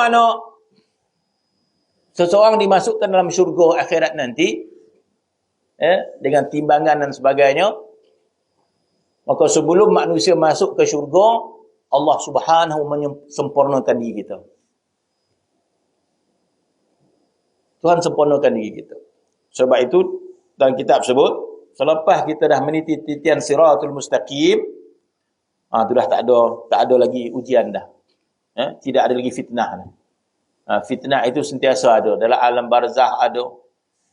mana seseorang dimasukkan dalam syurga akhirat nanti, dengan timbangan dan sebagainya, maka sebelum manusia masuk ke syurga, Allah Subhanahu menyempurnakan diri kita. Tuhan sempurnakan diri kita. Sebab itu dalam kitab sebut, selepas kita dah meniti titian siratul mustaqim, tu dah tak ada lagi ujian dah. Tidak ada lagi fitnah dah. Fitnah itu sentiasa ada. Dalam alam barzah ada,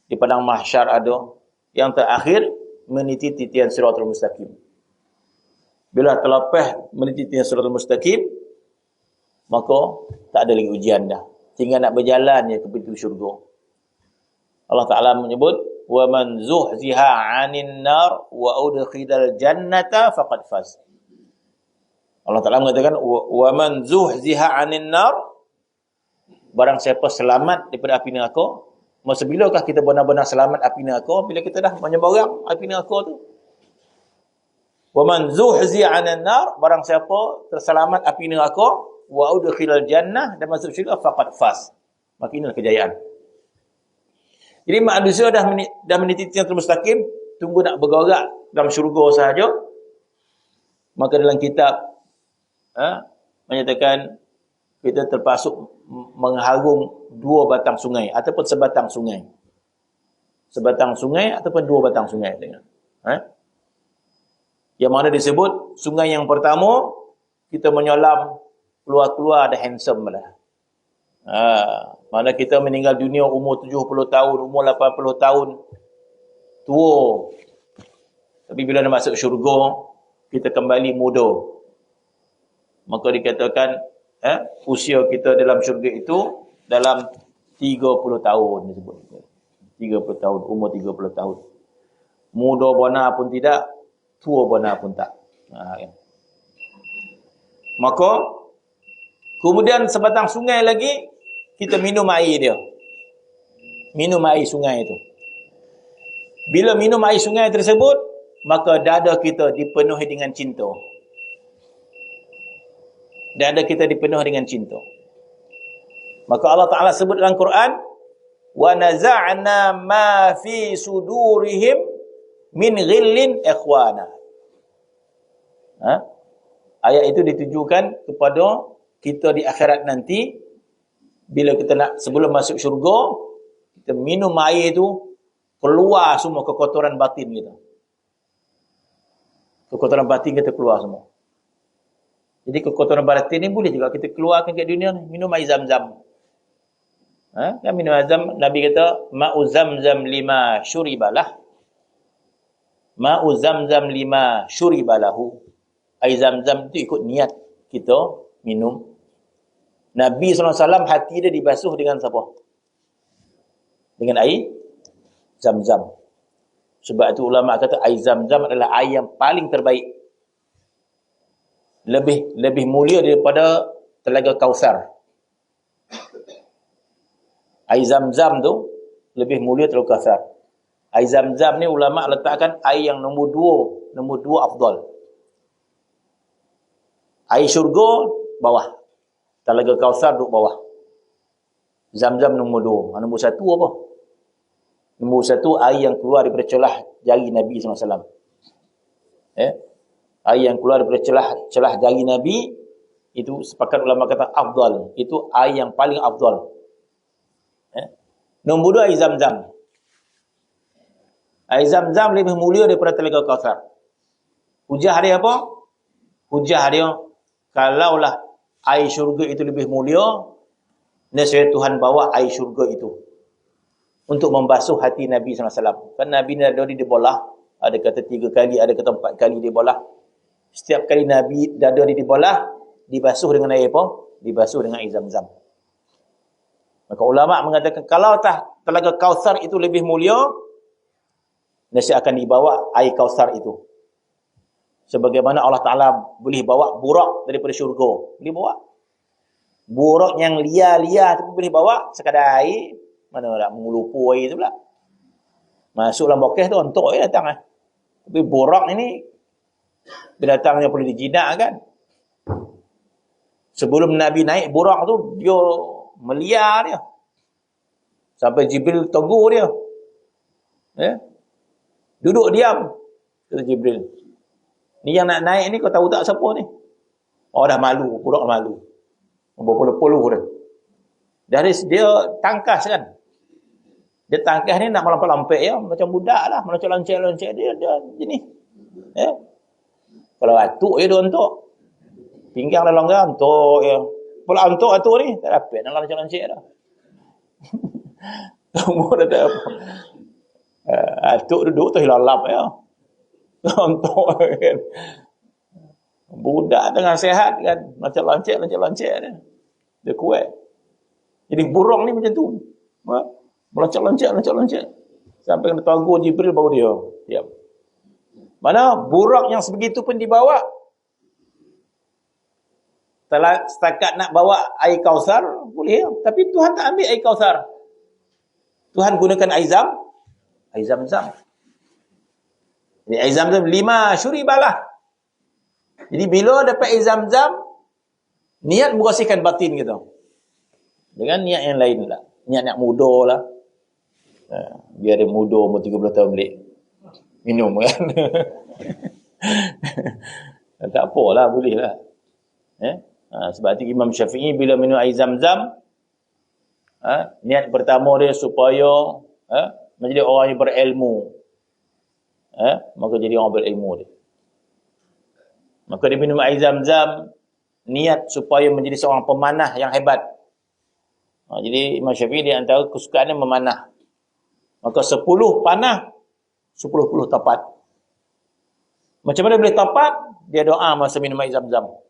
di padang mahsyar ada. Yang terakhir, meniti titian siratul mustaqim. Bila terlepas meniti titian siratul mustaqim, maka tak ada lagi ujian dah. Tinggal nak berjalan je ke pintu syurga. Allah Ta'ala menyebut, وَمَنْ زُحْزِهَا عَنِ النَّارِ وَأُدْخِلَ الْجَنَّةَ فَقَدْ فَازَ. Allah Ta'ala mengatakan, وَمَنْ زُحْزِهَا عَنِ النَّارِ, barang siapa selamat daripada api neraka. Masa bilakah kita benar-benar selamat api neraka? Bila kita dah menyeberang api neraka tu. وَمَنْ زُحْزِهَا عَنِ النَّارِ, barang siapa terselamat api neraka, وَأُدْخِلَ الْجَنَّةَ, dan masuk syurga, فَقَدْ فَازَ. Maka inilah kejayaan. Jadi manusia dah meniti yang mustaqim, tunggu nak bergerak dalam syurga sahaja. Maka dalam kitab menyatakan kita terpasuk mengharung 2 batang sungai ataupun sebatang sungai. Sebatang sungai ataupun 2 batang sungai. Yang mana disebut sungai yang pertama, kita menyelam keluar-keluar ada handsome lah. Mana kita meninggal dunia umur 70 tahun, umur 80 tahun, tua. Tapi bila dah masuk syurga, kita kembali muda. Maka dikatakan usia kita dalam syurga itu dalam 30 tahun disebut. 30 tahun, umur 30 tahun. Muda benar pun tidak, tua benar pun tak. Maka kemudian sebatang sungai lagi, kita minum air dia. Minum air sungai itu. Bila minum air sungai tersebut, maka dada kita dipenuhi dengan cinta. Dada kita dipenuhi dengan cinta. Maka Allah Ta'ala sebut dalam Quran, وَنَزَعْنَا مَا فِي سُدُورِهِمْ مِنْ غِلٍّ إِخْوَانًا. Ayat itu ditujukan kepada kita di akhirat nanti. Bila kita nak, sebelum masuk syurga, kita minum air itu, keluar semua kekotoran batin kita. Kekotoran batin kita keluar semua. Jadi kekotoran batin ni boleh juga kita keluarkan ke dunia ni. Minum air zam-zam. Kan minum air zam, Nabi kata, Ma'u zamzam lima syuribalah. Ma'u zamzam lima syuribalahu. Air zam-zam itu ikut niat kita minum. Nabi SAW hati dia dibasuh dengan siapa? Dengan air zam-zam. Sebab itu ulama kata air zam-zam adalah air yang paling terbaik. Lebih mulia daripada telaga Kausar. Air zam-zam tu lebih mulia telaga Kausar. Air zam-zam ni ulama letakkan air yang nombor 2 afdal. Air syurga bawah. Telaga Kausar duduk bawah. Zam-zam nombor 2. Nombor 1 apa? Nombor 1 air yang keluar daripada celah jari Nabi SAW. Air yang keluar daripada celah jari Nabi, itu sepakat ulama kata afdal. Itu air yang paling afdal. Nombor 2 air zam-zam. Air zam-zam lebih mulia daripada telaga Kausar. Hujah dia apa? Hujah dia, kalaulah air syurga itu lebih mulia, nescaya Tuhan bawa air syurga itu untuk membasuh hati Nabi SAW. Kan Nabi ni ada dibelah, ada kata 3 kali, ada kata 4 kali dibelah. Setiap kali Nabi dada dibelah, dibasuh dengan air apa? Dibasuh dengan air zam-zam. Maka ulama mengatakan, kalau telaga Kausar itu lebih mulia, nescaya akan dibawa air Kausar itu. Sebagaimana Allah Ta'ala boleh bawa burak daripada syurga. Boleh bawa. Burak yang liar-liar tu boleh bawa. Sekadar air. Mana nak mengelupu air tu pula. Masuk dalam bokeh tu, untuk air datang. Tapi burak ini, binatangnya perlu dijinak kan. Sebelum Nabi naik burak tu, dia meliar dia. Sampai Jibril tegur dia. Duduk diam, kata Jibril. Ni yang nak naik ni kau tahu tak siapa ni? Oh dah malu, budak malu. Berpuluh-puluh dah. Dari dia tangkas kan. Dia tangkas ni nak melampau-lampau ya, macam budak lah, melonceng-lonceng dia jenis. Kalau atuk dia untuk pinggang dah longgar untuk ya. Pula untuk atuk ni tak dapat nak lonceng-lonceng dah. Semua dah tak apa. Atuk duduk tu hilalap ya. Untuk kan. Budak tengah sehat kan, macam lonceng dia. Dia kuat. Jadi burung ni macam tu. Melonceng. Sampai kena tunggu Jibril baru dia diam. Mana burung yang sebegitu pun dibawa. Setakat nak bawa air Kausar boleh, tapi Tuhan tak ambil air Kausar. Tuhan gunakan air Zam-Zam. Jadi air Zam-Zam 5 syuribalah. Jadi bila dapat air Zam-Zam, niat membersihkan batin kita. Dengan niat yang lain lah. Niat nak muda lah. Biar dia muda umur 30 tahun balik. Minum kan. Tak apalah, boleh lah. Sebab itu Imam Syafi'i bila minum air Zam-Zam, niat pertama dia supaya menjadi orang yang berilmu. Maka jadi orang berilmu dia. Maka dia minum air Zam-Zam, niat supaya menjadi seorang pemanah yang hebat. Jadi Imam Syafi'i di antara kesukaannya memanah. Maka 10 panah, 10 tapat. Macam mana boleh tapat? Dia doa masa minum air Zam-Zam.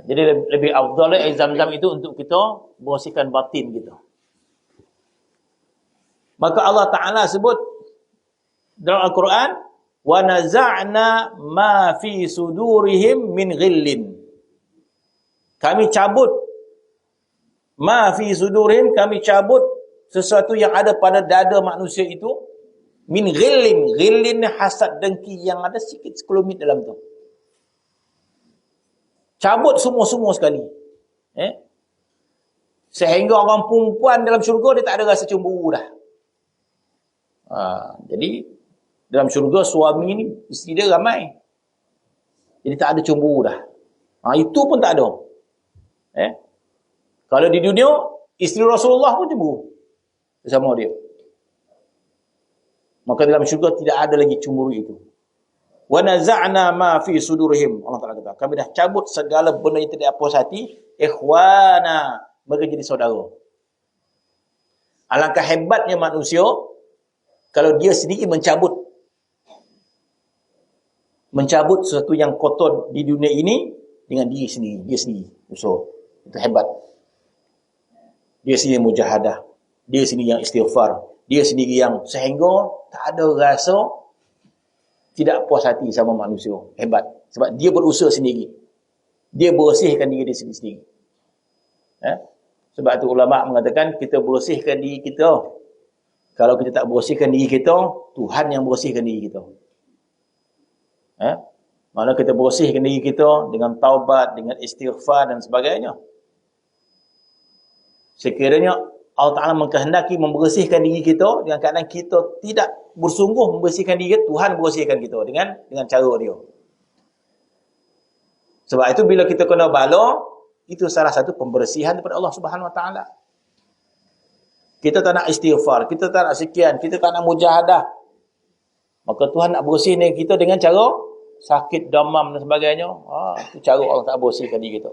Jadi lebih afdal air Zam-Zam itu untuk kita bersihkan batin kita. Maka Allah Ta'ala sebut dalam Al-Quran, wa naza'na ma fi sudurihim min ghillin. Kami cabut ma fi sudurihim, kami cabut sesuatu yang ada pada dada manusia itu min ghillin. Ghillin hasad dengki yang ada sikit sekelumit dalam tu. Cabut semua sekali. Sehingga orang perempuan dalam syurga dia tak ada rasa cemburu dah. Jadi dalam syurga suami ni isteri dia ramai. Jadi tak ada cemburu dah. Itu pun tak ada. Kalau di dunia isteri Rasulullah pun cemburu sama dia. Maka dalam syurga tidak ada lagi cemburu itu. Wa naza'na ma fi sudurihim. Allah Taala kata, kami dah cabut segala benda yang tidak puas hati, ikhwana, mereka jadi saudara. Alangkah hebatnya manusia kalau dia sendiri mencabut sesuatu yang kotor di dunia ini dengan dia sendiri. So, itu hebat. Dia sendiri mujahadah, dia sendiri yang istighfar, dia sendiri yang sehingga tak ada rasa tidak puas hati sama manusia. Hebat. Sebab dia berusaha sendiri. Dia bersihkan diri dia sendiri. Sebab itu ulama' mengatakan kita bersihkan diri kita. Kalau kita tak bersihkan diri kita, Tuhan yang bersihkan diri kita. Mana kita bersihkan diri kita dengan taubat, dengan istighfar dan sebagainya. Sekiranya Allah Ta'ala mengkehendaki membersihkan diri kita dengan keadaan kita tidak bersungguh membersihkan diri, Tuhan bersihkan kita dengan cara dia. Sebab itu bila kita kena bala, itu salah satu pembersihan daripada Allah Subhanahu Wa Ta'ala. Kita tak nak istighfar, kita tak nak sekian, kita tak nak mujahadah. Maka Tuhan nak bersihkan kita dengan cara sakit, demam dan sebagainya. Itu cara Allah tak bersihkan diri kita.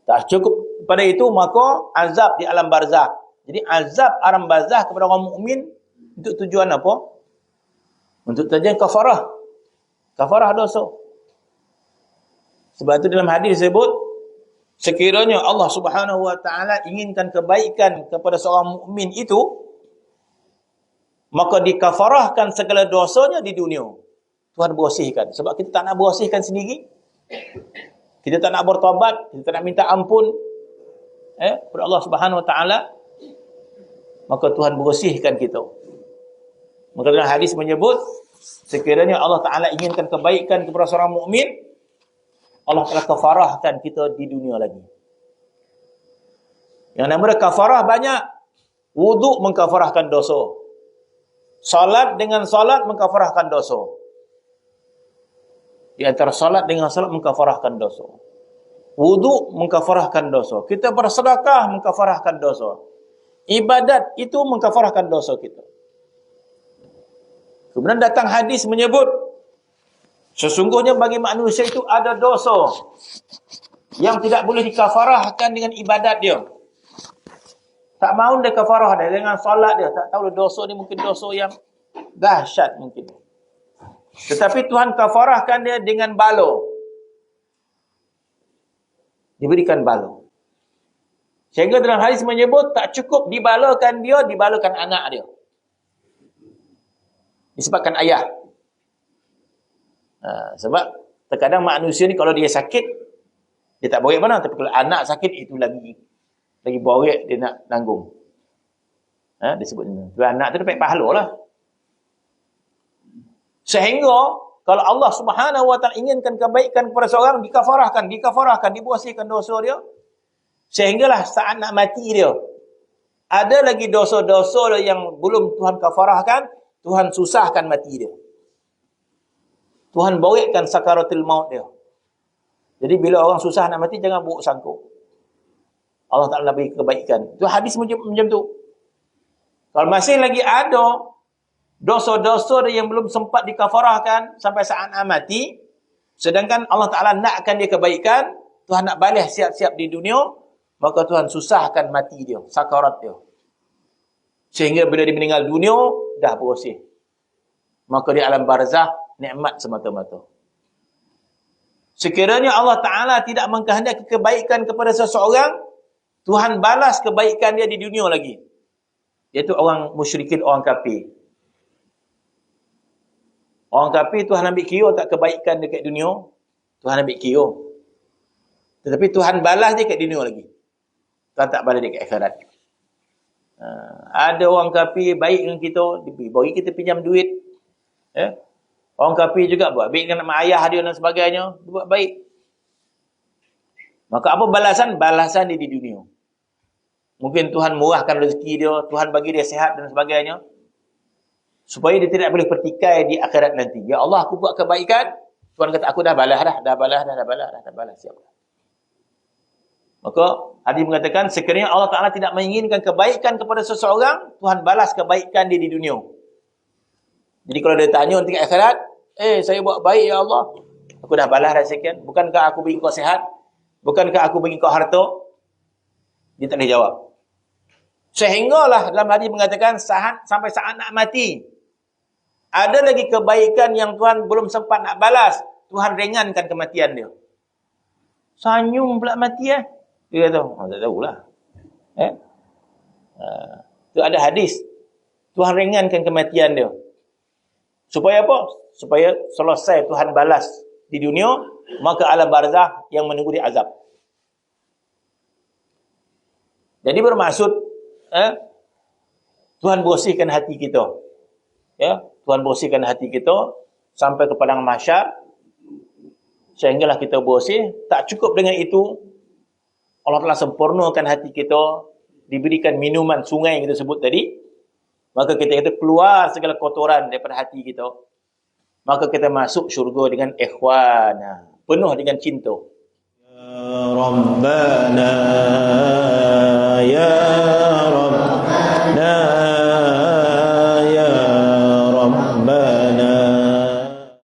Tak cukup pada itu, maka azab di alam barzakh. Jadi azab alam barzakh kepada orang mukmin untuk tujuan apa? Untuk tujuan kafarah. Kafarah dosa. Sebab itu dalam hadis disebut, sekiranya Allah Subhanahu Wa Ta'ala inginkan kebaikan kepada seorang mukmin itu, maka dikafarahkan segala dosanya di dunia. Tuhan bersihkan. Sebab kita tak nak bersihkan sendiri. Kita tak nak bertaubat, kita tak nak minta ampun kepada Allah Subhanahu Wa Ta'ala, maka Tuhan bersihkan kita. Maka dalam hadis menyebut, sekiranya Allah Ta'ala inginkan kebaikan kepada seorang mukmin, Allah telah kafarahkan kita di dunia lagi. Yang namanya kafarah banyak. Wuduk mengkafarahkan dosa. Salat dengan salat mengkafarahkan dosa. Di antara salat dengan salat mengkafarahkan dosa. Wuduk mengkafarahkan dosa. Kita bersedekah mengkafarahkan dosa. Ibadat itu mengkafarahkan dosa kita. Kemudian datang hadis menyebut, sesungguhnya bagi manusia itu ada dosa yang tidak boleh dikafarahkan dengan ibadat dia. Tak mahu dia kafarah dia dengan solat dia. Tak tahu dosa ni mungkin dosa yang dahsyat mungkin. Tetapi Tuhan kafarahkan dia dengan bala. Diberikan bala. Sehingga dalam hadis menyebut tak cukup dibalakan dia, dibalakan anak dia. Disebabkan ayah. Sebab terkadang manusia ni kalau dia sakit, dia tak borek mana. Tapi kalau anak sakit, itu lagi borek dia nak tanggung. Dia sebut ni. Anak tu dapat pahala lah. Sehingga kalau Allah Subhanahu Wa Taala inginkan kebaikan kepada seorang, dikafarahkan, dibersihkan dosa dia. Sehinggalah saat nak mati dia, ada lagi dosa-dosa yang belum Tuhan kafarahkan, Tuhan susahkan mati dia. Tuhan borekkan sakaratul maut dia. Jadi bila orang susah nak mati, jangan buruk sangka. Allah Ta'ala beri kebaikan. Itu hadis macam tu. Kalau masih lagi ada dosa-dosa yang belum sempat dikafarahkan sampai saat nak mati, sedangkan Allah Ta'ala nakkan dia kebaikan, Tuhan nak balas siap-siap di dunia, maka Tuhan susahkan mati dia, sakarat dia. Sehingga bila dia meninggal dunia, dah bersih. Maka di alam barzah, nikmat semata-mata. Sekiranya Allah Ta'ala tidak mengkehendaki kebaikan kepada seseorang, Tuhan balas kebaikan dia di dunia lagi. Iaitu orang musyrikin, orang kafir. Orang kafir Tuhan ambil kira tak kebaikan dekat dunia, Tuhan ambil kira. Tetapi Tuhan balas dia kat dunia lagi. Tuhan tak balas dia kat akhirat. Ada orang kafir baik dengan kita, bagi kita pinjam duit. Orang kafir juga buat baik dengan mak ayah dia dan sebagainya, dia buat baik. Maka apa balasan? Balasan dia di dunia. Mungkin Tuhan murahkan rezeki dia, Tuhan bagi dia sihat dan sebagainya, supaya dia tidak boleh pertikai di akhirat nanti. Ya Allah, aku buat kebaikan, Tuhan kata aku dah balas siap dah. Maka hadis mengatakan sekiranya Allah Ta'ala tidak menginginkan kebaikan kepada seseorang, Tuhan balas kebaikan dia di dunia. Jadi kalau dia tanya nanti kat akhirat, saya buat baik ya Allah, aku dah balas dah sekian. Bukankah aku bagi kau sihat? Bukankah aku bagi kau harta? Dia tak boleh jawab. Sehinggalah dalam hadis mengatakan sampai saat nak mati, ada lagi kebaikan yang Tuhan belum sempat nak balas, Tuhan ringankan kematian dia. Senyum pula mati dia kata, tak tahulah. Itu ada hadis, Tuhan ringankan kematian dia. Supaya apa? Supaya selesai Tuhan balas di dunia, maka alam barzah yang menunggu di azab. Jadi bermaksud Tuhan bersihkan hati kita. Tuhan bersihkan hati kita sampai ke padang mahsyar, sehinggalah kita bersih. Tak cukup dengan itu, Allah telah sempurnakan hati kita, diberikan minuman sungai yang kita sebut tadi. Maka kita keluar segala kotoran daripada hati kita. Maka kita masuk syurga dengan ikhwan, penuh dengan cinta. Ya Rabbana ya